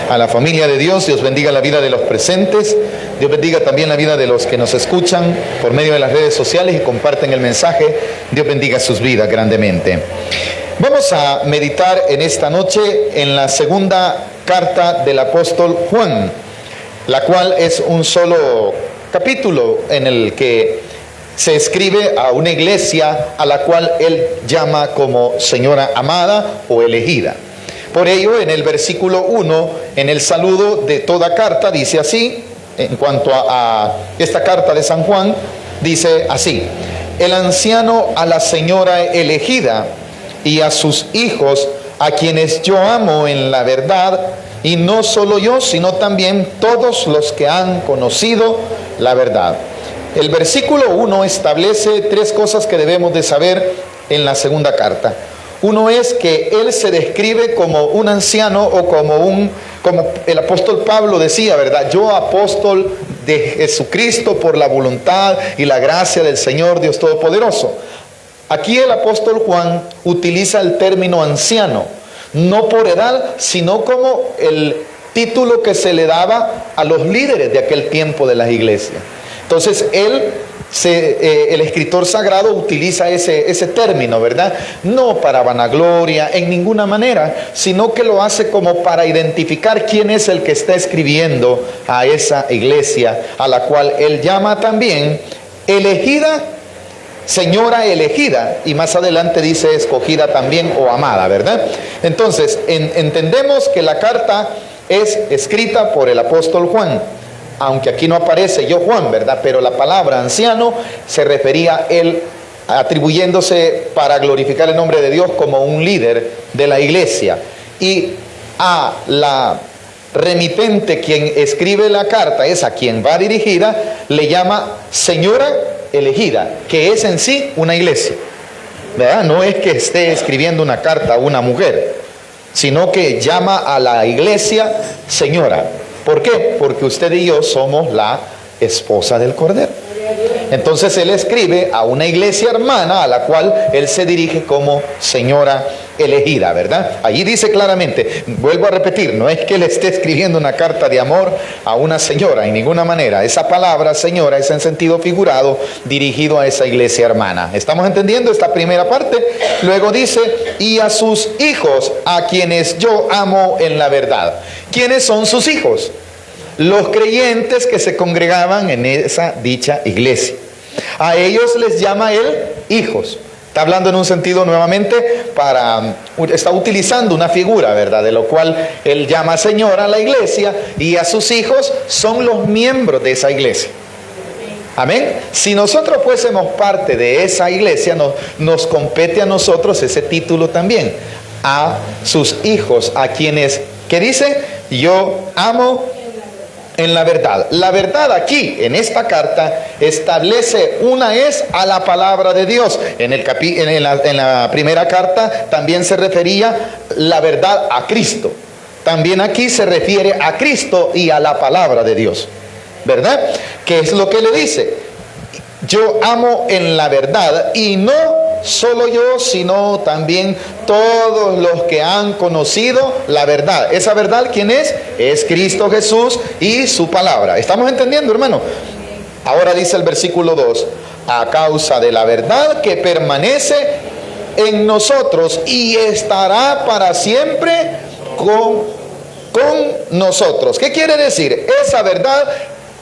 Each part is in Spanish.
a la familia de Dios. Dios bendiga la vida de los presentes. Dios bendiga también la vida de los que nos escuchan por medio de las redes sociales y comparten el mensaje. Dios bendiga sus vidas grandemente. Vamos a meditar en esta noche en la segunda carta del apóstol Juan, la cual es un solo capítulo en el que se escribe a una iglesia a la cual él llama como señora amada o elegida. Por ello, en el versículo 1, en el saludo de toda carta, dice así, en cuanto a esta carta de San Juan, dice así: el anciano a la señora elegida y a sus hijos, a quienes yo amo en la verdad, y no solo yo, sino también todos los que han conocido la verdad. El versículo 1 establece tres cosas que debemos de saber en la segunda carta. Uno es que él se describe como un anciano o como el apóstol Pablo decía, ¿verdad? Yo, apóstol de Jesucristo por la voluntad y la gracia del Señor Dios Todopoderoso. Aquí el apóstol Juan utiliza el término anciano, no por edad, sino como el título que se le daba a los líderes de aquel tiempo de las iglesias. Entonces el escritor sagrado utiliza ese término, ¿verdad? No para vanagloria en ninguna manera, sino que lo hace como para identificar quién es el que está escribiendo a esa iglesia, a la cual él llama también elegida, señora elegida, y más adelante dice escogida también o amada, ¿verdad? Entonces, entendemos que la carta es escrita por el apóstol Juan, aunque aquí no aparece yo Juan, ¿verdad? Pero la palabra anciano se refería a él atribuyéndose para glorificar el nombre de Dios como un líder de la iglesia. Y a la remitente, quien escribe la carta, es a quien va dirigida, le llama señora elegida, que es en sí una iglesia, ¿verdad? No es que esté escribiendo una carta a una mujer, sino que llama a la iglesia señora. ¿Por qué? Porque usted y yo somos la esposa del Cordero. Entonces él escribe a una iglesia hermana a la cual él se dirige como señora elegida, ¿verdad? Allí dice claramente, vuelvo a repetir, no es que él esté escribiendo una carta de amor a una señora, en ninguna manera. Esa palabra señora es en sentido figurado dirigido a esa iglesia hermana. ¿Estamos entendiendo esta primera parte? Luego dice, y a sus hijos, a quienes yo amo en la verdad. ¿Quiénes son sus hijos? Los creyentes que se congregaban en esa dicha iglesia. A ellos les llama él hijos. Está hablando en un sentido nuevamente está utilizando una figura, ¿verdad? De lo cual él llama señora a la iglesia, y a sus hijos son los miembros de esa iglesia. Amén. Si nosotros fuésemos parte de esa iglesia, nos compete a nosotros ese título también. A sus hijos, a quienes, ¿qué dice? Yo amo en la verdad. La verdad aquí, en esta carta, establece una es a la palabra de Dios. En la primera carta también se refería la verdad a Cristo. También aquí se refiere a Cristo y a la palabra de Dios, ¿verdad? ¿Qué es lo que le dice? Yo amo en la verdad, y no solo yo, sino también todos los que han conocido la verdad. ¿Esa verdad quién es? Es Cristo Jesús y su palabra. ¿Estamos entendiendo, hermano? Ahora dice el versículo 2, a causa de la verdad que permanece en nosotros y estará para siempre con nosotros. ¿Qué quiere decir? Esa verdad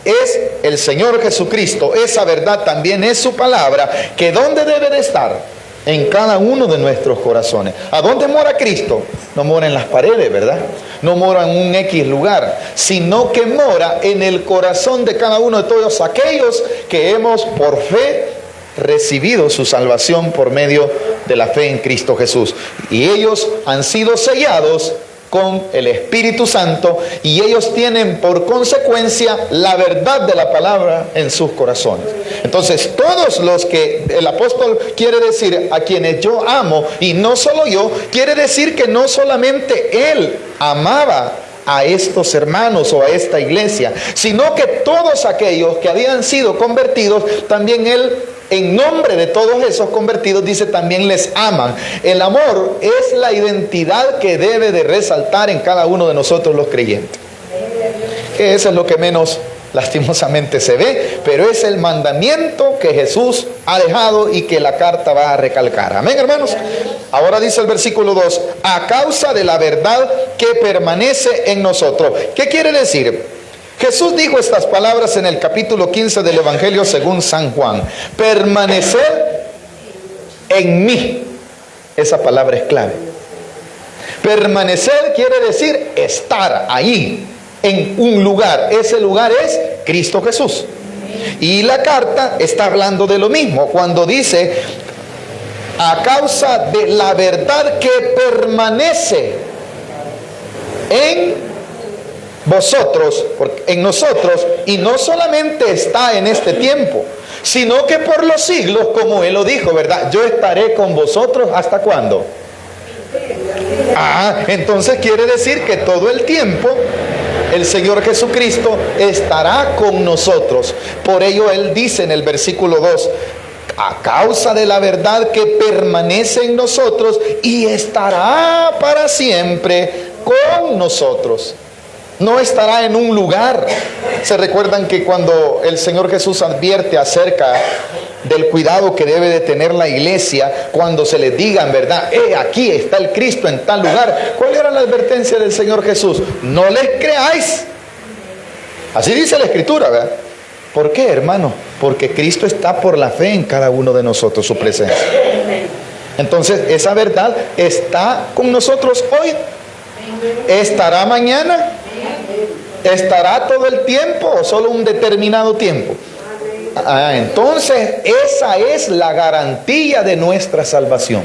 es el Señor Jesucristo. Esa verdad también es su palabra, que ¿dónde debe de estar? En cada uno de nuestros corazones. ¿A dónde mora Cristo? No mora en las paredes, ¿verdad? No mora en un X lugar, sino que mora en el corazón de cada uno de todos aquellos que hemos por fe recibido su salvación por medio de la fe en Cristo Jesús. Y ellos han sido sellados con el Espíritu Santo, y ellos tienen por consecuencia la verdad de la palabra en sus corazones. Entonces, todos los que el apóstol quiere decir a quienes yo amo, y no solo yo, quiere decir que no solamente él amaba a estos hermanos o a esta iglesia, sino que todos aquellos que habían sido convertidos, también él en nombre de todos esos convertidos, dice, también les aman. El amor es la identidad que debe de resaltar en cada uno de nosotros los creyentes. Que eso es lo que menos lastimosamente se ve, pero es el mandamiento que Jesús ha dejado y que la carta va a recalcar. Amén, hermanos. Ahora dice el versículo 2, a causa de la verdad que permanece en nosotros. ¿Qué quiere decir? Jesús dijo estas palabras en el capítulo 15 del Evangelio según San Juan. Permanecer en mí. Esa palabra es clave. Permanecer quiere decir estar ahí, en un lugar. Ese lugar es Cristo Jesús. Y la carta está hablando de lo mismo. Cuando dice, a causa de la verdad que permanece en vosotros, en nosotros, y no solamente está en este tiempo, sino que por los siglos, como Él lo dijo, ¿verdad? Yo estaré con vosotros, ¿hasta cuándo? Entonces quiere decir que todo el tiempo el Señor Jesucristo estará con nosotros. Por ello Él dice en el versículo 2, a causa de la verdad que permanece en nosotros y estará para siempre con nosotros. No estará en un lugar. Se recuerdan que cuando el Señor Jesús advierte acerca del cuidado que debe de tener la iglesia, cuando se les digan, ¿verdad? Aquí está el Cristo en tal lugar. ¿Cuál era la advertencia del Señor Jesús? No les creáis. Así dice la Escritura, ¿verdad? ¿Por qué, hermano? Porque Cristo está por la fe en cada uno de nosotros, su presencia. Entonces, esa verdad está con nosotros hoy. ¿Estará mañana? ¿Estará todo el tiempo o solo un determinado tiempo? Entonces esa es la garantía de nuestra salvación.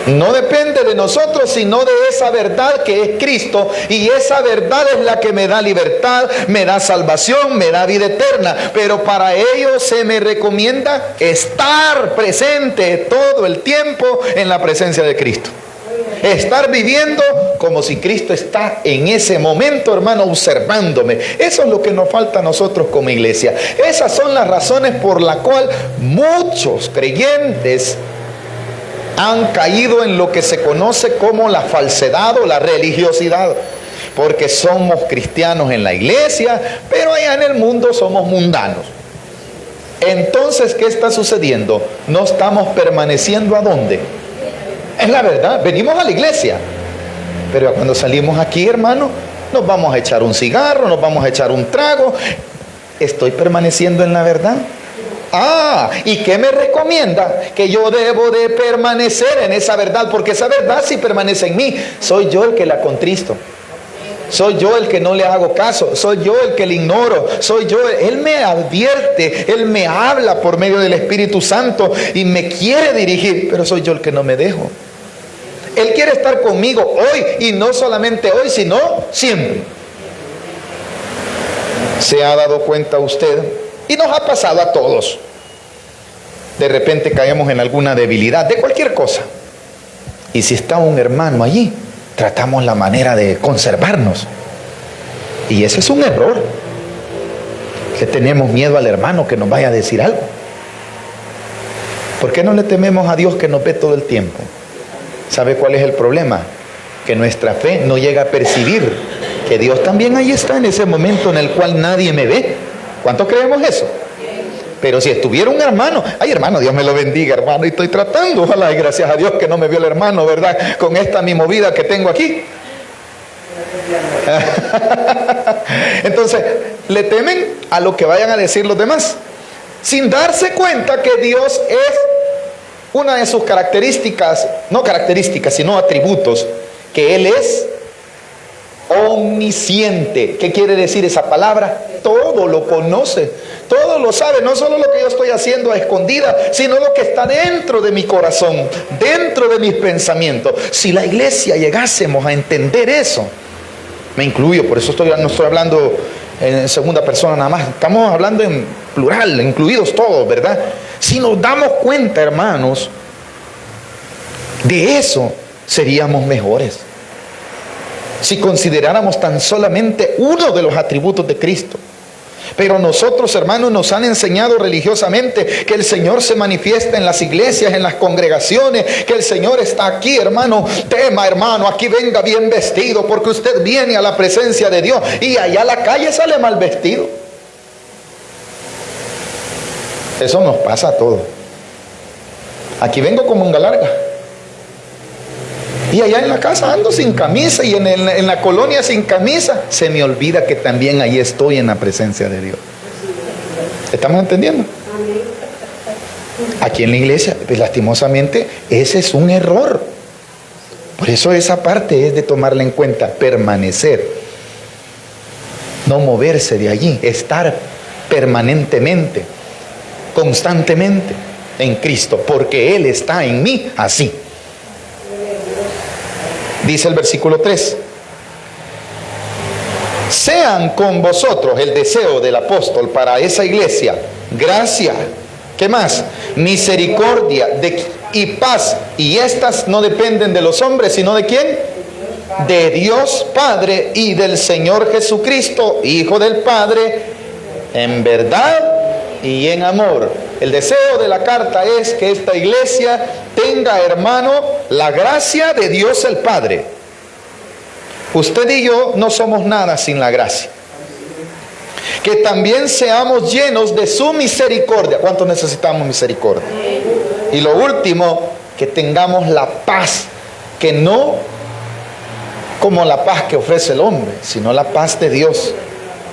No depende de nosotros, sino de esa verdad que es Cristo. Y esa verdad es la que me da libertad, me da salvación, me da vida eterna. Pero para ello se me recomienda estar presente todo el tiempo en la presencia de Cristo. Estar viviendo como si Cristo está en ese momento, hermano, observándome. Eso es lo que nos falta a nosotros como iglesia. Esas son las razones por las cuales muchos creyentes han caído en lo que se conoce como la falsedad o la religiosidad. Porque somos cristianos en la iglesia, pero allá en el mundo somos mundanos. Entonces, ¿qué está sucediendo? No estamos permaneciendo ¿a dónde? Es la verdad, venimos a la iglesia, pero cuando salimos aquí, hermano, nos vamos a echar un cigarro, nos vamos a echar un trago. ¿Estoy permaneciendo en la verdad? ¿Y qué me recomienda? Que yo debo de permanecer en esa verdad, porque esa verdad sí permanece en mí. Soy yo el que la contristo. Soy yo el que no le hago caso, soy yo el que le ignoro, soy yo, Él me advierte, Él me habla por medio del Espíritu Santo y me quiere dirigir, pero soy yo el que no me dejo. Él quiere estar conmigo hoy, y no solamente hoy, sino siempre. ¿Se ha dado cuenta usted? Y nos ha pasado a todos. De repente caemos en alguna debilidad, de cualquier cosa. Y si está un hermano allí, tratamos la manera de conservarnos. Y ese es un error. Le tenemos miedo al hermano que nos vaya a decir algo. ¿Por qué no le tememos a Dios que nos ve todo el tiempo? ¿Sabe cuál es el problema? Que nuestra fe no llega a percibir que Dios también ahí está en ese momento en el cual nadie me ve. ¿Cuántos creemos eso? Pero si estuviera un hermano, ay hermano, Dios me lo bendiga, hermano, y estoy tratando, ojalá y gracias a Dios que no me vio el hermano, ¿verdad? Con esta mi movida que tengo aquí. Entonces, le temen a lo que vayan a decir los demás, sin darse cuenta que Dios es una de sus características, no características, sino atributos, que Él es omnisciente. ¿Qué quiere decir esa palabra? Todo lo conoce, todo lo sabe, no solo lo que yo estoy haciendo a escondidas, sino lo que está dentro de mi corazón, dentro de mis pensamientos. Si la iglesia llegásemos a entender eso, me incluyo, por eso no estoy hablando en segunda persona nada más, estamos hablando en plural, incluidos todos, ¿verdad? Si nos damos cuenta, hermanos, de eso, seríamos mejores. Si consideráramos tan solamente uno de los atributos de Cristo. Pero nosotros, hermanos, nos han enseñado religiosamente que el Señor se manifiesta en las iglesias, en las congregaciones, que el Señor está aquí, hermano. Tema, hermano, aquí venga bien vestido, porque usted viene a la presencia de Dios, y allá a la calle sale mal vestido. Eso nos pasa a todos. Aquí vengo como manga larga, y allá en la casa ando sin camisa, y en la colonia sin camisa. Se me olvida que también ahí estoy en la presencia de Dios. ¿Estamos entendiendo? Aquí en la iglesia, pues, lastimosamente, ese es un error. Por eso esa parte es de tomarla en cuenta. Permanecer, no moverse de allí, estar permanentemente, constantemente en Cristo, porque Él está en mí así. Dice el versículo 3: sean con vosotros, el deseo del apóstol para esa iglesia, gracia, ¿qué más? Misericordia y paz. Y estas no dependen de los hombres, sino ¿de quién? De Dios Padre y del Señor Jesucristo, Hijo del Padre, en verdad y en amor. El deseo de la carta es que esta iglesia tenga, hermano, la gracia de Dios el Padre. Usted y yo no somos nada sin la gracia. Que también seamos llenos de su misericordia. ¿Cuántos necesitamos misericordia? Y lo último, que tengamos la paz, que no como la paz que ofrece el hombre, sino la paz de Dios.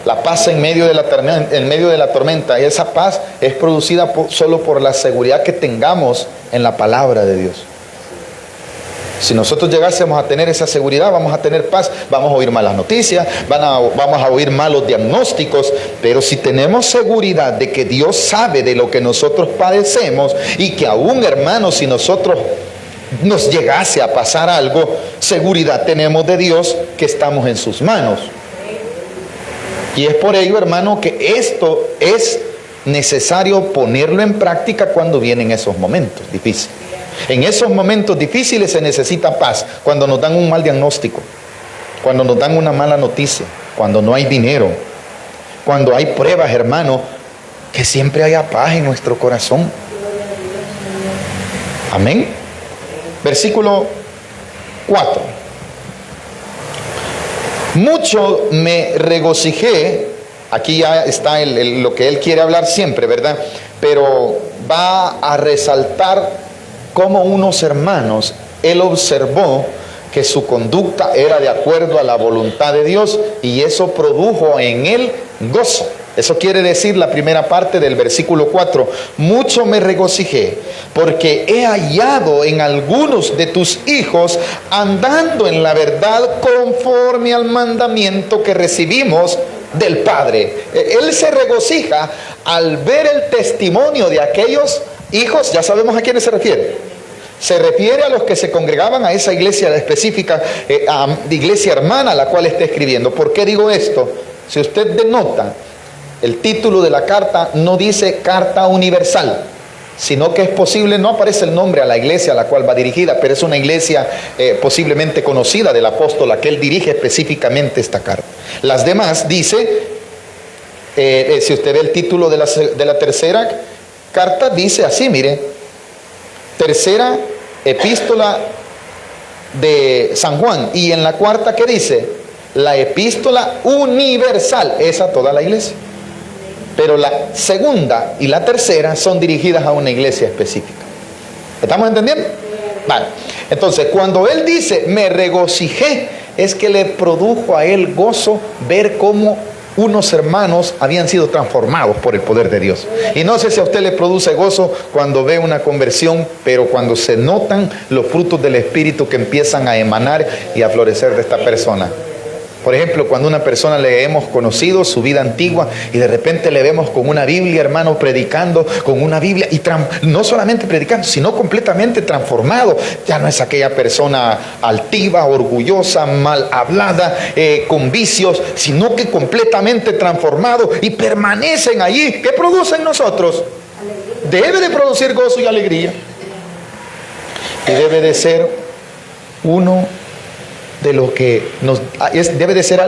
La paz en medio de la tormenta. Y esa paz es producida solo por la seguridad que tengamos en la palabra de Dios. Si nosotros llegásemos a tener esa seguridad, vamos a tener paz. Vamos a oír malas noticias, vamos a oír malos diagnósticos. Pero si tenemos seguridad de que Dios sabe de lo que nosotros padecemos, y que aún, hermanos, si nosotros nos llegase a pasar algo, seguridad tenemos de Dios que estamos en sus manos. Y es por ello, hermano, que esto es necesario ponerlo en práctica cuando vienen esos momentos difíciles. En esos momentos difíciles se necesita paz. Cuando nos dan un mal diagnóstico, cuando nos dan una mala noticia, cuando no hay dinero, cuando hay pruebas, hermano, que siempre haya paz en nuestro corazón. Amén. Versículo 4. Mucho me regocijé. Aquí ya está lo que él quiere hablar siempre, ¿verdad? Pero va a resaltar cómo unos hermanos, él observó que su conducta era de acuerdo a la voluntad de Dios, y eso produjo en él gozo. Eso quiere decir la primera parte del versículo 4. Mucho me regocijé, porque he hallado en algunos de tus hijos andando en la verdad conforme al mandamiento que recibimos del Padre. Él se regocija al ver el testimonio de aquellos hijos. Ya sabemos a quiénes se refiere. Se refiere a los que se congregaban a esa iglesia específica, iglesia hermana a la cual está escribiendo. ¿Por qué digo esto? Si usted denota, el título de la carta no dice carta universal, sino que es posible, no aparece el nombre a la iglesia a la cual va dirigida, pero es una iglesia posiblemente conocida del apóstol a que él dirige específicamente esta carta. Las demás dice, si usted ve el título de la tercera carta, dice así, mire: tercera epístola de San Juan. Y en la cuarta, ¿qué dice? La epístola universal, es a toda la iglesia. Pero la segunda y la tercera son dirigidas a una iglesia específica. ¿Estamos entendiendo? Vale. Entonces, cuando él dice me regocijé, es que le produjo a él gozo ver cómo unos hermanos habían sido transformados por el poder de Dios. Y no sé si a usted le produce gozo cuando ve una conversión, pero cuando se notan los frutos del Espíritu que empiezan a emanar y a florecer de esta persona. Por ejemplo, cuando una persona le hemos conocido su vida antigua y de repente le vemos con una Biblia, hermano, predicando con una Biblia, y no solamente predicando, sino completamente transformado. Ya no es aquella persona altiva, orgullosa, mal hablada, con vicios, sino que completamente transformado, y permanecen allí. ¿Qué produce en nosotros? Debe de producir gozo y alegría. Y debe de ser uno de lo que debe de ser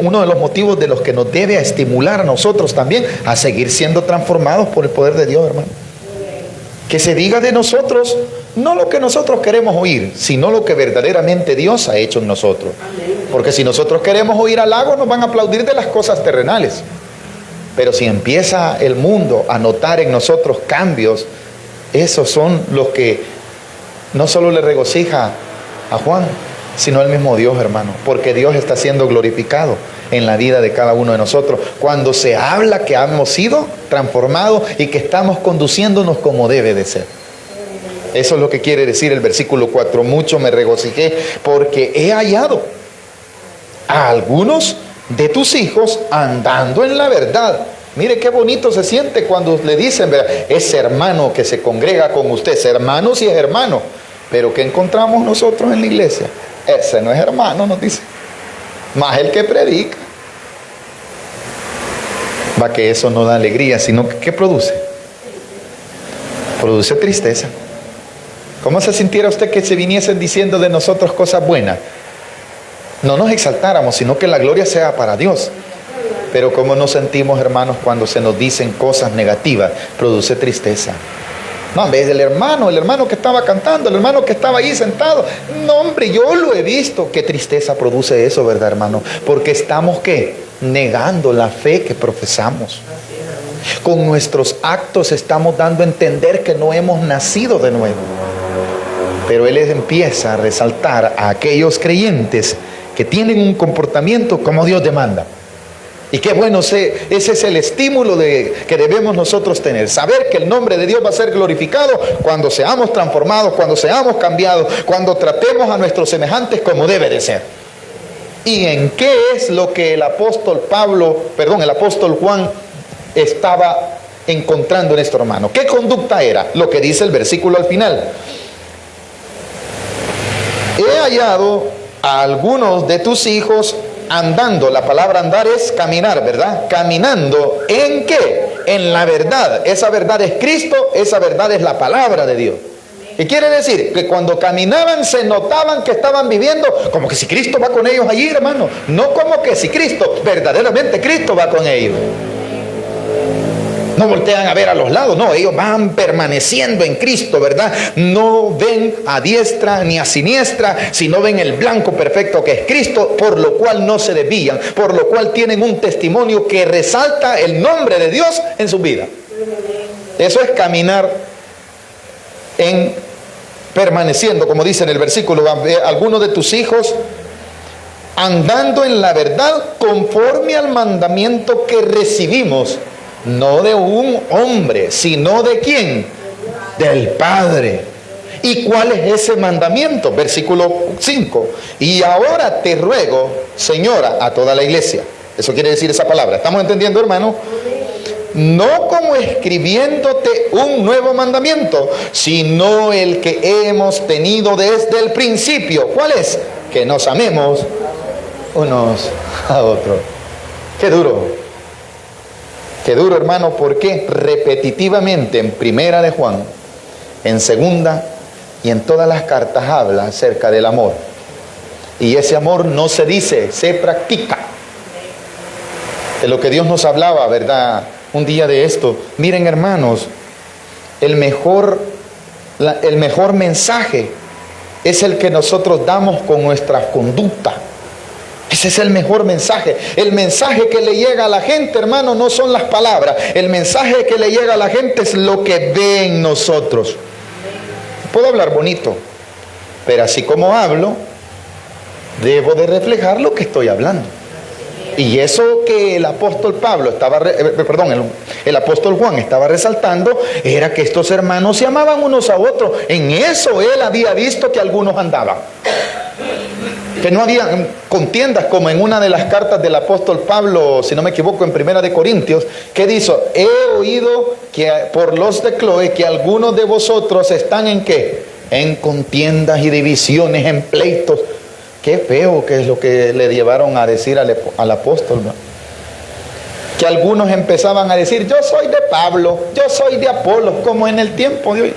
uno de los motivos de los que nos debe estimular a nosotros también a seguir siendo transformados por el poder de Dios, hermano. Que se diga de nosotros no lo que nosotros queremos oír, sino lo que verdaderamente Dios ha hecho en nosotros. Porque si nosotros queremos oír halagos, nos van a aplaudir de las cosas terrenales. Pero si empieza el mundo a notar en nosotros cambios, esos son los que no solo le regocija a Juan, sino al mismo Dios, hermano. Porque Dios está siendo glorificado en la vida de cada uno de nosotros. Cuando se habla que hemos sido transformados y que estamos conduciéndonos como debe de ser. Eso es lo que quiere decir el versículo 4. Mucho me regocijé porque he hallado a algunos de tus hijos andando en la verdad. Mire qué bonito se siente cuando le dicen, ¿verdad? Ese hermano que se congrega con usted, ese hermano sí es hermano, pero ¿qué encontramos nosotros en la iglesia? Ese no es hermano, nos dice, más el que predica. Va, que eso no da alegría, sino que ¿qué produce? Produce tristeza. ¿Cómo se sintiera usted que se viniesen diciendo de nosotros cosas buenas? No nos exaltáramos, sino que la gloria sea para Dios. Pero ¿cómo nos sentimos, hermanos, cuando se nos dicen cosas negativas? Produce tristeza. No, en vez del hermano que estaba cantando, el hermano que estaba ahí sentado. No, hombre, yo lo he visto. Qué tristeza produce eso, ¿verdad, hermano? Porque estamos, ¿qué? Negando la fe que profesamos. Con nuestros actos estamos dando a entender que no hemos nacido de nuevo. Pero Él empieza a resaltar a aquellos creyentes que tienen un comportamiento como Dios demanda. Y qué bueno, ese es el estímulo que debemos nosotros tener. Saber que el nombre de Dios va a ser glorificado cuando seamos transformados, cuando seamos cambiados, cuando tratemos a nuestros semejantes como debe de ser. ¿Y en qué es lo que el apóstol Juan estaba encontrando en esto, hermano? ¿Qué conducta era? Lo que dice el versículo al final. He hallado a algunos de tus hijos andando. La palabra andar es caminar, ¿verdad? Caminando, ¿en qué? En la verdad. Esa verdad es Cristo, esa verdad es la palabra de Dios. ¿Y quiere decir? Que cuando caminaban se notaban que estaban viviendo como que si Cristo va con ellos allí, hermano. No como que si Cristo, verdaderamente Cristo va con ellos. No voltean a ver a los lados, no, ellos van permaneciendo en Cristo, ¿verdad? No ven a diestra ni a siniestra, sino ven el blanco perfecto que es Cristo, por lo cual no se desvían, por lo cual tienen un testimonio que resalta el nombre de Dios en su vida. Eso es caminar permaneciendo, como dice en el versículo, algunos de tus hijos andando en la verdad conforme al mandamiento que recibimos. No de un hombre, sino de ¿quién? Del Padre. ¿Y cuál es ese mandamiento? Versículo 5. Y ahora te ruego, Señora, a toda la iglesia. Eso quiere decir esa palabra. ¿Estamos entendiendo, hermano? No como escribiéndote un nuevo mandamiento, sino el que hemos tenido desde el principio. ¿Cuál es? Que nos amemos unos a otros. Qué duro. Qué duro, hermano, porque repetitivamente en Primera de Juan, en Segunda y en todas las cartas habla acerca del amor. Y ese amor no se dice, se practica. De lo que Dios nos hablaba, ¿verdad? Un día de esto. Miren, hermanos, el mejor mensaje es el que nosotros damos con nuestra conducta. Ese es el mejor mensaje. El mensaje que le llega a la gente, hermano, no son las palabras. El mensaje que le llega a la gente es lo que ve en nosotros. Puedo hablar bonito, pero así como hablo, debo de reflejar lo que estoy hablando. Y eso que el apóstol el apóstol Juan estaba resaltando era que estos hermanos se amaban unos a otros. En eso él había visto que algunos andaban. Que no había contiendas como en una de las cartas del apóstol Pablo, si no me equivoco, en Primera de Corintios, que dice, he oído que por los de Cloé que algunos de vosotros están en ¿qué? En contiendas y divisiones, en pleitos. Qué feo que es lo que le llevaron a decir al apóstol, ¿no? que algunos empezaban a decir: yo soy de Pablo, yo soy de Apolo, como en el tiempo de hoy.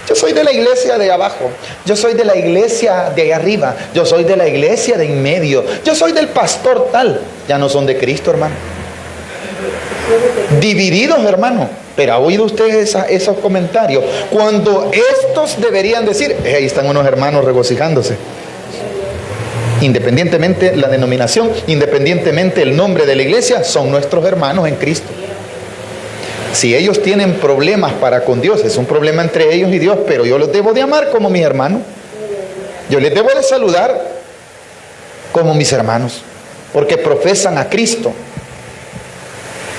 Yo soy de la iglesia de abajo, yo soy de la iglesia de arriba, yo soy de la iglesia de en medio, yo soy del pastor tal. Ya no son de Cristo, hermano. Divididos, hermano. Pero ¿ha oído usted esos comentarios? Cuando estos deberían decir: ahí están unos hermanos regocijándose. Independientemente la denominación, independientemente el nombre de la iglesia, son nuestros hermanos en Cristo. Si ellos tienen problemas para con Dios, es un problema entre ellos y Dios, pero yo los debo de amar como mis hermanos. Yo les debo de saludar como mis hermanos, porque profesan a Cristo.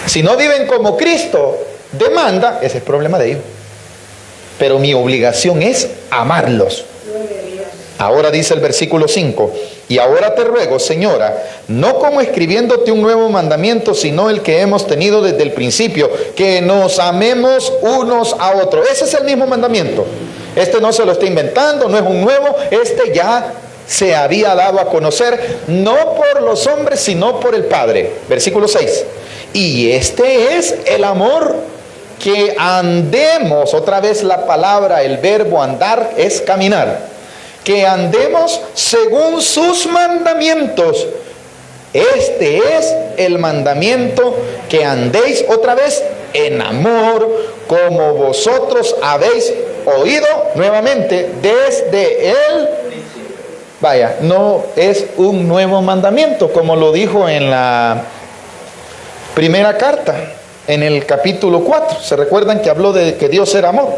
Si no viven como Cristo demanda, ese es el problema de ellos. Pero mi obligación es amarlos. Ahora dice el versículo 5: y ahora te ruego, señora, no como escribiéndote un nuevo mandamiento, sino el que hemos tenido desde el principio, que nos amemos unos a otros. Ese es el mismo mandamiento. Este no se lo está inventando, no es un nuevo, este ya se había dado a conocer, no por los hombres, sino por el Padre. Versículo 6: y este es el amor, que andemos. Otra vez la palabra, el verbo andar es caminar. Que andemos según sus mandamientos. Este es el mandamiento, que andéis, otra vez, en amor, como vosotros habéis oído, nuevamente, desde él. Vaya, no es un nuevo mandamiento, como lo dijo en la primera carta, en el capítulo 4. ¿Se recuerdan que habló de que Dios era amor?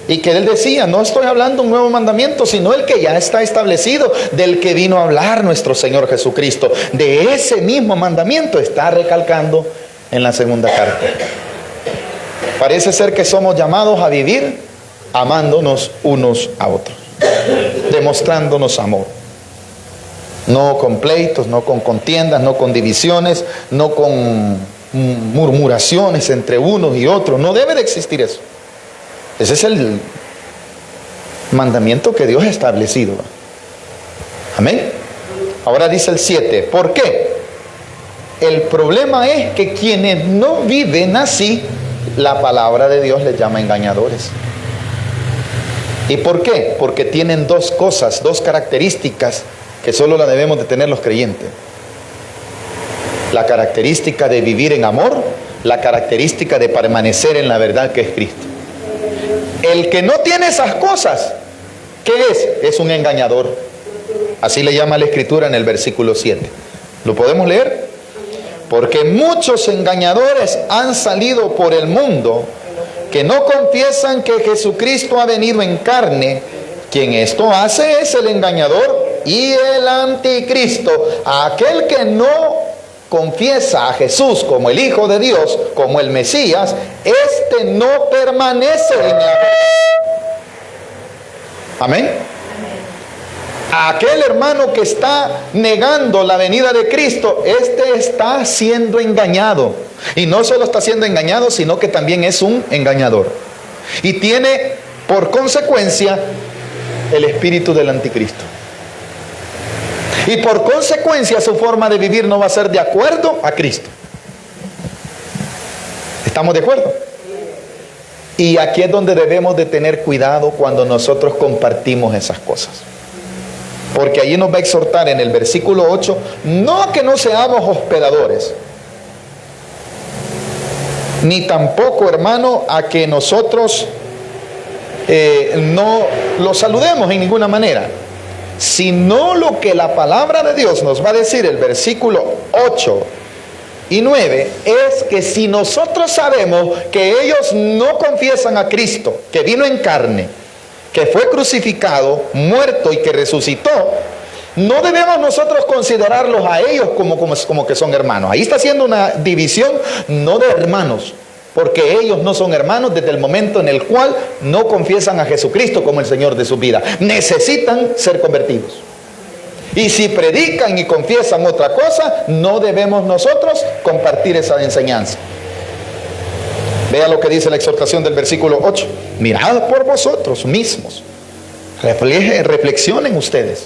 Y que él decía: no estoy hablando un nuevo mandamiento, sino el que ya está establecido, del que vino a hablar nuestro Señor Jesucristo. De ese mismo mandamiento está recalcando en la segunda carta. Parece ser que somos llamados a vivir amándonos unos a otros, demostrándonos amor. No con pleitos, no con contiendas, no con divisiones, no con murmuraciones entre unos y otros. No debe de existir eso. Ese es el mandamiento que Dios ha establecido. Amén. Ahora dice el 7. ¿Por qué? El problema es que quienes no viven así, la palabra de Dios les llama engañadores. ¿Y por qué? Porque tienen dos cosas, dos características que solo la debemos de tener los creyentes. La característica de vivir en amor, la característica de permanecer en la verdad que es Cristo. El que no tiene esas cosas, ¿qué es? Es un engañador. Así le llama la Escritura en el versículo 7. ¿Lo podemos leer? Porque muchos engañadores han salido por el mundo, que no confiesan que Jesucristo ha venido en carne. Quien esto hace es el engañador y el anticristo. Aquel que no confiesa a Jesús como el Hijo de Dios, como el Mesías, este no permanece en la verdad. Amén. Aquel hermano que está negando la venida de Cristo, este está siendo engañado. Y no solo está siendo engañado, sino que también es un engañador. Y tiene por consecuencia el espíritu del anticristo. Y por consecuencia su forma de vivir no va a ser de acuerdo a Cristo. ¿Estamos de acuerdo? Y aquí es donde debemos de tener cuidado cuando nosotros compartimos esas cosas. Porque allí nos va a exhortar en el versículo 8, no a que no seamos hospedadores, ni tampoco, hermano, a que nosotros no los saludemos en ninguna manera, sino lo que la palabra de Dios nos va a decir, el versículo 8 y 9, es que si nosotros sabemos que ellos no confiesan a Cristo, que vino en carne, que fue crucificado, muerto y que resucitó, no debemos nosotros considerarlos a ellos como que son hermanos. Ahí está haciendo una división, no de hermanos, porque ellos no son hermanos desde el momento en el cual no confiesan a Jesucristo como el Señor de su vida. Necesitan ser convertidos. Y si predican y confiesan otra cosa, no debemos nosotros compartir esa enseñanza. Vea lo que dice la exhortación del versículo 8. Mirad por vosotros mismos. Reflexionen ustedes.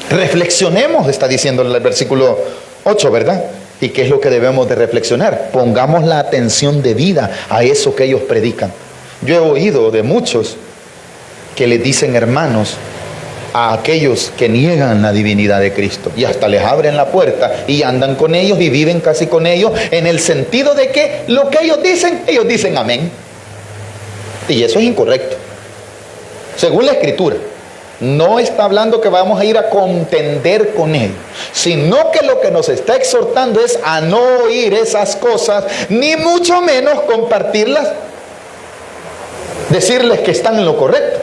Reflexionemos, está diciendo el versículo 8, ¿verdad? ¿Y qué es lo que debemos de reflexionar? Pongamos la atención debida a eso que ellos predican. Yo he oído de muchos que les dicen hermanos a aquellos que niegan la divinidad de Cristo, y hasta les abren la puerta y andan con ellos y viven casi con ellos, en el sentido de que lo que ellos dicen amén. Y eso es incorrecto. Según la Escritura, no está hablando que vamos a ir a contender con ellos, sino que lo que nos está exhortando es a no oír esas cosas, ni mucho menos compartirlas, decirles que están en lo correcto.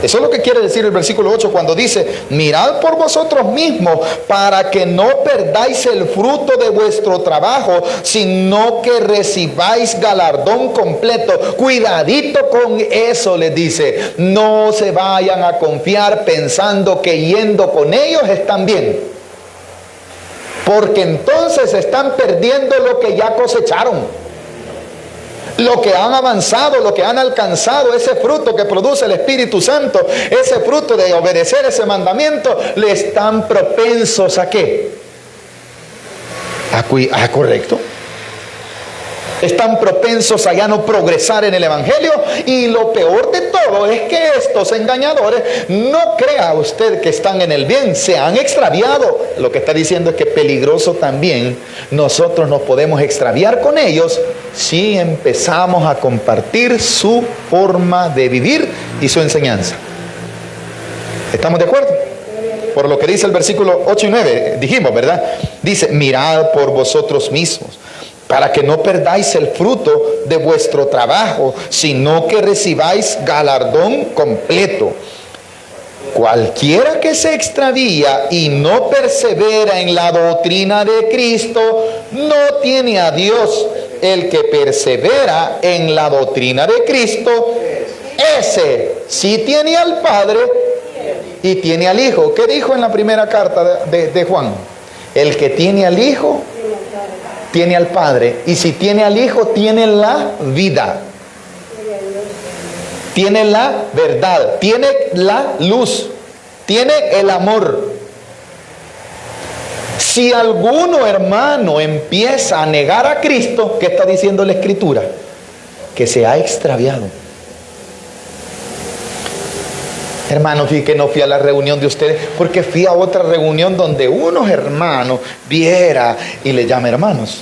Eso es lo que quiere decir el versículo 8 cuando dice: mirad por vosotros mismos para que no perdáis el fruto de vuestro trabajo, sino que recibáis galardón completo. Cuidadito con eso, les dice. No se vayan a confiar pensando que yendo con ellos están bien, porque entonces están perdiendo lo que ya cosecharon, lo que han avanzado, lo que han alcanzado, ese fruto que produce el Espíritu Santo, ese fruto de obedecer ese mandamiento. Le están propensos ¿a qué? Correcto. Están propensos a ya no progresar en el Evangelio. Y lo peor de todo es que estos engañadores, no crea usted que están en el bien, se han extraviado. Lo que está diciendo es que peligroso también nosotros nos podemos extraviar con ellos si empezamos a compartir su forma de vivir y su enseñanza. ¿Estamos de acuerdo? Por lo que dice el versículo 8 y 9, dijimos, ¿verdad? Dice: mirad por vosotros mismos para que no perdáis el fruto de vuestro trabajo, sino que recibáis galardón completo. Cualquiera que se extravía y no persevera en la doctrina de Cristo, no tiene a Dios. El que persevera en la doctrina de Cristo, ese sí tiene al Padre y tiene al Hijo. ¿Qué dijo en la primera carta de Juan? El que tiene al Hijo tiene al Padre, y si tiene al Hijo tiene la vida, tiene la verdad, tiene la luz, tiene el amor. Si alguno, hermano, empieza a negar a Cristo, ¿qué está diciendo la Escritura? Que se ha extraviado. Hermano, fíjate que no fui a la reunión de ustedes, porque fui a otra reunión donde unos hermanos viera y le llama hermanos.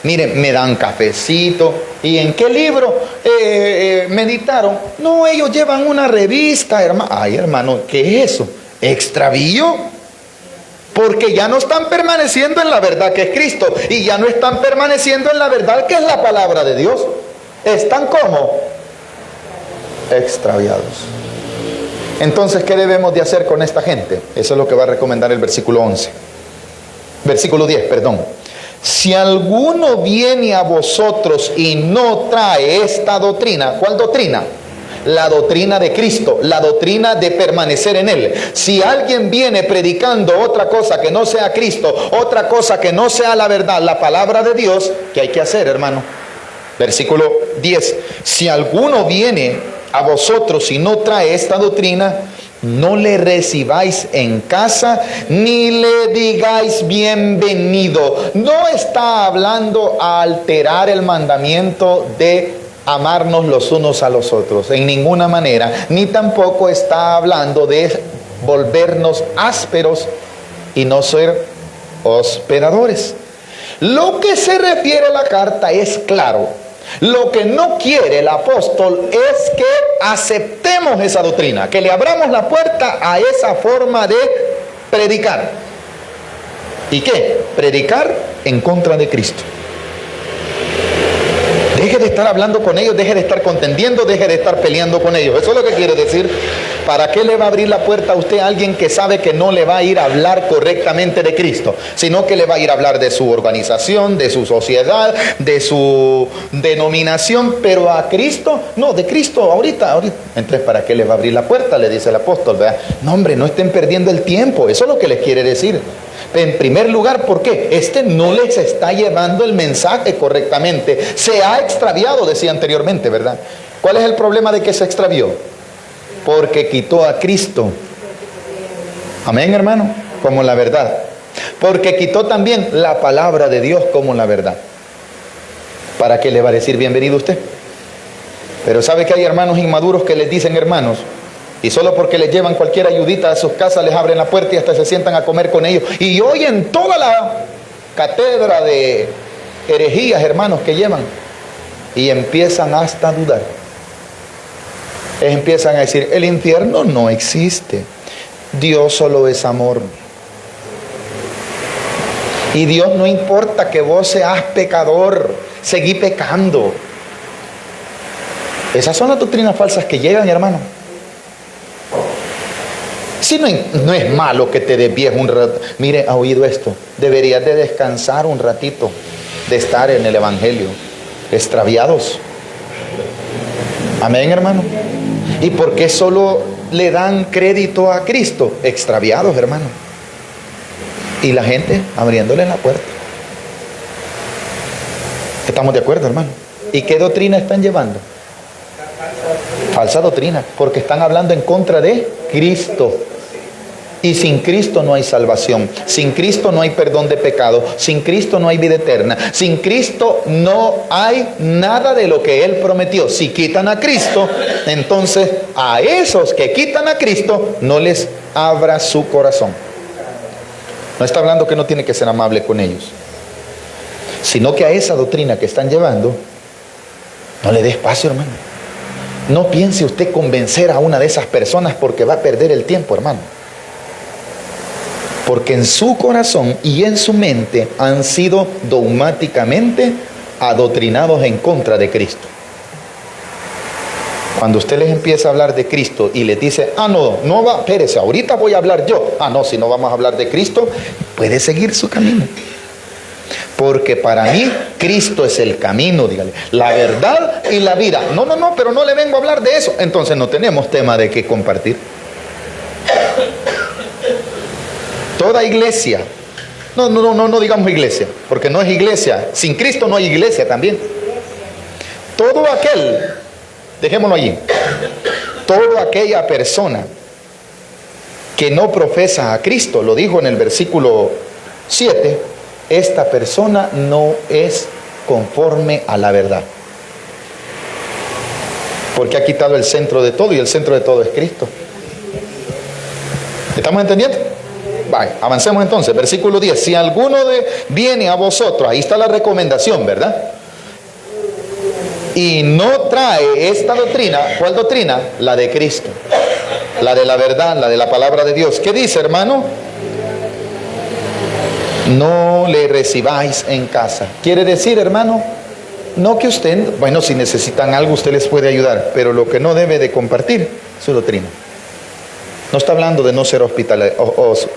Miren, me dan cafecito. ¿Y en qué libro meditaron? No, ellos llevan una revista, hermano. Ay, hermano, ¿qué es eso? ¿Extravío? Porque ya no están permaneciendo en la verdad que es Cristo, y ya no están permaneciendo en la verdad que es la palabra de Dios. Están como extraviados. Entonces, ¿qué debemos de hacer con esta gente? Eso es lo que va a recomendar el versículo 11. Versículo 10, perdón. Si alguno viene a vosotros y no trae esta doctrina, ¿cuál doctrina? La doctrina de Cristo, la doctrina de permanecer en Él. Si alguien viene predicando otra cosa que no sea Cristo, otra cosa que no sea la verdad, la palabra de Dios, ¿qué hay que hacer, hermano? Versículo 10. Si alguno viene a vosotros y no trae esta doctrina, no le recibáis en casa, ni le digáis bienvenido. No está hablando a alterar el mandamiento de amarnos los unos a los otros, en ninguna manera. Ni tampoco está hablando de volvernos ásperos y no ser hospedadores. Lo que se refiere a la carta es claro. Lo que no quiere el apóstol es que aceptemos esa doctrina, que le abramos la puerta a esa forma de predicar. ¿Y qué? Predicar en contra de Cristo. Deje de estar hablando con ellos, deje de estar contendiendo, deje de estar peleando con ellos. Eso es lo que quiere decir. ¿Para qué le va a abrir la puerta a usted a alguien que sabe que no le va a ir a hablar correctamente de Cristo, sino que le va a ir a hablar de su organización, de su sociedad, de su denominación, pero a Cristo? No, de Cristo ahorita. Entonces, ¿para qué le va a abrir la puerta? Le dice el apóstol, ¿verdad? No, hombre, no estén perdiendo el tiempo. Eso es lo que les quiere decir. En primer lugar, ¿por qué? No les está llevando el mensaje correctamente. Se ha extraviado, decía anteriormente, ¿verdad? ¿Cuál es el problema de que se extravió? Porque quitó a Cristo. Amén, hermano. Como la verdad. porque quitó también la palabra de Dios como la verdad. ¿Para qué le va a decir bienvenido usted? Pero sabe que hay hermanos inmaduros que les dicen hermanos, y solo porque les llevan cualquier ayudita a sus casas les abren la puerta y hasta se sientan a comer con ellos, y oyen toda la cátedra de herejías, hermanos, que llevan, y empiezan hasta a dudar. Empiezan a decir, el infierno no existe, Dios solo es amor, y Dios no importa que vos seas pecador, seguí pecando. Esas son las doctrinas falsas que llegan, hermano. Si no es malo que te desvíes un rato. Mire, ha oído esto, deberías de descansar un ratito de estar en el evangelio. Extraviados. Amén, hermano. ¿Y por qué solo le dan crédito a Cristo? Extraviados, hermano. Y la gente abriéndole la puerta. ¿Estamos de acuerdo, hermano? ¿Y qué doctrina están llevando? Falsa doctrina, porque están hablando en contra de Cristo. Y sin Cristo no hay salvación, sin Cristo no hay perdón de pecado, sin Cristo no hay vida eterna, sin Cristo no hay nada de lo que Él prometió. Si quitan a Cristo, entonces a esos que quitan a Cristo no les abra su corazón. No está hablando que no tiene que ser amable con ellos, sino que a esa doctrina que están llevando no le dé espacio, hermano. No piense usted convencer a una de esas personas, porque va a perder el tiempo, hermano. Porque en su corazón y en su mente han sido dogmáticamente adoctrinados en contra de Cristo. Cuando usted les empieza a hablar de Cristo y les dice, no va, espérese, ahorita voy a hablar yo. Si no vamos a hablar de Cristo, puede seguir su camino. Porque para mí Cristo es el camino, dígale, la verdad y la vida. No, pero no le vengo a hablar de eso. Entonces no tenemos tema de qué compartir. Toda iglesia, no digamos iglesia, porque no es iglesia. Sin Cristo no hay iglesia también. Todo aquel, dejémoslo allí, toda aquella persona que no profesa a Cristo, lo dijo en el versículo 7, esta persona no es conforme a la verdad. Porque ha quitado el centro de todo, y el centro de todo es Cristo. ¿Estamos entendiendo? Vaya, avancemos entonces, versículo 10. Si alguno viene a vosotros, ahí está la recomendación, ¿verdad? Y no trae esta doctrina. ¿Cuál doctrina? La de Cristo, la de la verdad, la de la palabra de Dios. ¿Qué dice, hermano? No le recibáis en casa. Quiere decir, hermano, no que usted, bueno, si necesitan algo usted les puede ayudar, pero lo que no debe de compartir es su doctrina. No está hablando de no ser hospedadores.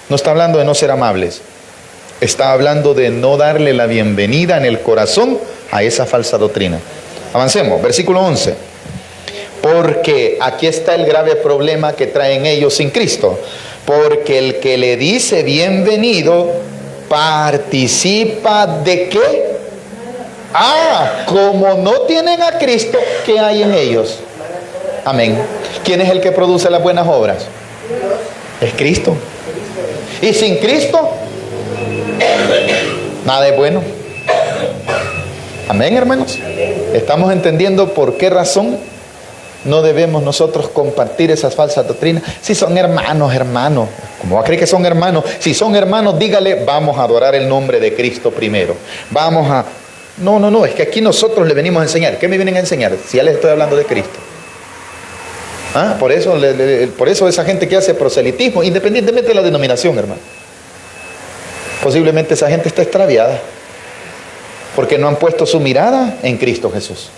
No está hablando de no ser amables. Está hablando de no darle la bienvenida en el corazón a esa falsa doctrina. Avancemos, versículo 11. Porque aquí está el grave problema que traen ellos sin Cristo. Porque el que le dice bienvenido participa de ¿qué? Como no tienen a Cristo, ¿qué hay en ellos? Amén. ¿Quién es el que produce las buenas obras? Es Cristo. Y sin Cristo, nada es bueno. Amén, hermanos. ¿Estamos entendiendo por qué razón no debemos nosotros compartir esas falsas doctrinas? Si son hermanos, ¿cómo va a creer que son hermanos? Si son hermanos, dígale, vamos a adorar el nombre de Cristo primero. Vamos a... No, es que aquí nosotros le venimos a enseñar. ¿Qué me vienen a enseñar? Si ya les estoy hablando de Cristo. Por eso esa gente que hace proselitismo, independientemente de la denominación, hermano, posiblemente esa gente está extraviada, porque no han puesto su mirada en Cristo Jesús.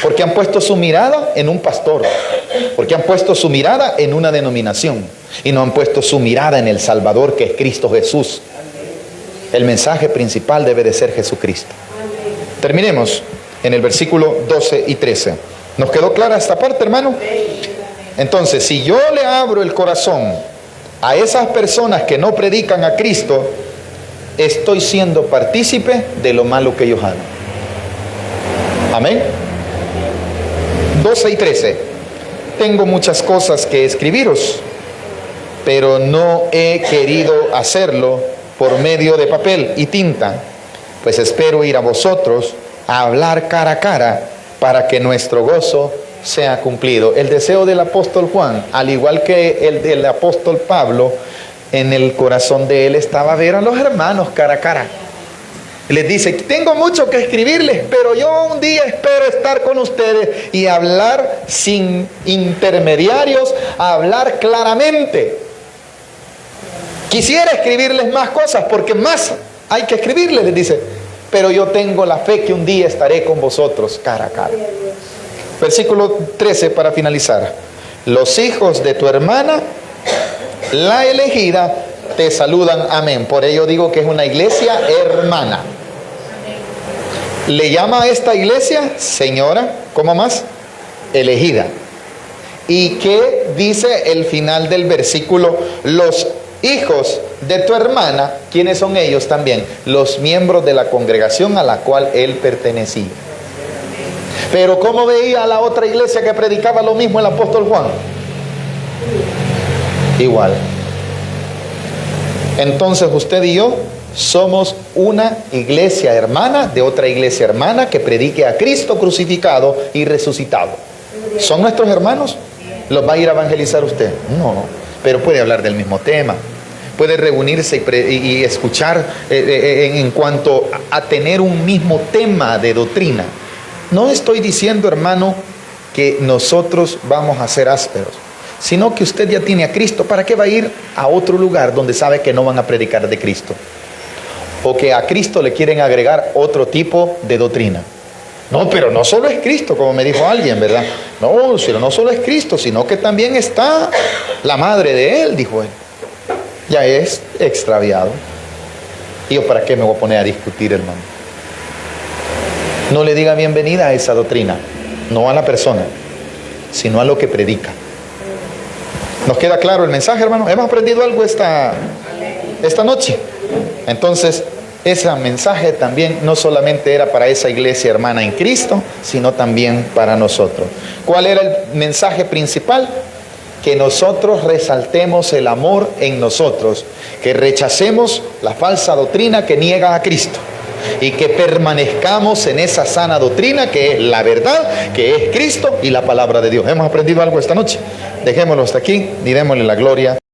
Porque han puesto su mirada en un pastor, porque han puesto su mirada en una denominación, y no han puesto su mirada en el Salvador, que es Cristo Jesús. El mensaje principal debe de ser Jesucristo. Terminemos en el versículo 12 y 13. ¿Nos quedó clara esta parte, hermano? Entonces, si yo le abro el corazón a esas personas que no predican a Cristo, estoy siendo partícipe de lo malo que ellos hagan. Amén. 12 y 13. Tengo muchas cosas que escribiros, pero no he querido hacerlo por medio de papel y tinta, pues espero ir a vosotros a hablar cara a cara para que nuestro gozo sea cumplido. El deseo del apóstol Juan, al igual que el del apóstol Pablo, en el corazón de él estaba ver a los hermanos cara a cara. Les dice, tengo mucho que escribirles, pero yo un día espero estar con ustedes y hablar sin intermediarios, hablar claramente. Quisiera escribirles más cosas, porque más hay que escribirles, les dice, pero yo tengo la fe que un día estaré con vosotros cara a cara. Versículo 13 para finalizar. Los hijos de tu hermana, la elegida, te saludan, amén. Por ello digo que es una iglesia hermana. Le llama a esta iglesia señora, ¿cómo más? Elegida. ¿Y qué dice el final del versículo? Los hijos de tu hermana, ¿quiénes son ellos también? Los miembros de la congregación a la cual él pertenecía. Pero ¿cómo veía a la otra iglesia que predicaba lo mismo el apóstol Juan? Igual. Entonces usted y yo somos una iglesia hermana de otra iglesia hermana que predique a Cristo crucificado y resucitado. ¿Son nuestros hermanos? ¿Los va a ir a evangelizar usted? No, pero puede hablar del mismo tema. Puede reunirse y escuchar en cuanto a tener un mismo tema de doctrina. No estoy diciendo, hermano, que nosotros vamos a ser ásperos, sino que usted ya tiene a Cristo. ¿Para qué va a ir a otro lugar donde sabe que no van a predicar de Cristo? O que a Cristo le quieren agregar otro tipo de doctrina. No, pero no solo es Cristo, como me dijo alguien, ¿verdad? No, pero no solo es Cristo, sino que también está la madre de él, dijo él. Ya es extraviado. ¿Y yo para qué me voy a poner a discutir, hermano? No le diga bienvenida a esa doctrina, no a la persona, sino a lo que predica. ¿Nos queda claro el mensaje, hermano? ¿Hemos aprendido algo esta noche? Entonces, ese mensaje también no solamente era para esa iglesia hermana en Cristo, sino también para nosotros. ¿Cuál era el mensaje principal? Que nosotros resaltemos el amor en nosotros, que rechacemos la falsa doctrina que niega a Cristo y que permanezcamos en esa sana doctrina que es la verdad, que es Cristo y la palabra de Dios. ¿Hemos aprendido algo esta noche? Dejémoslo hasta aquí y démosle la gloria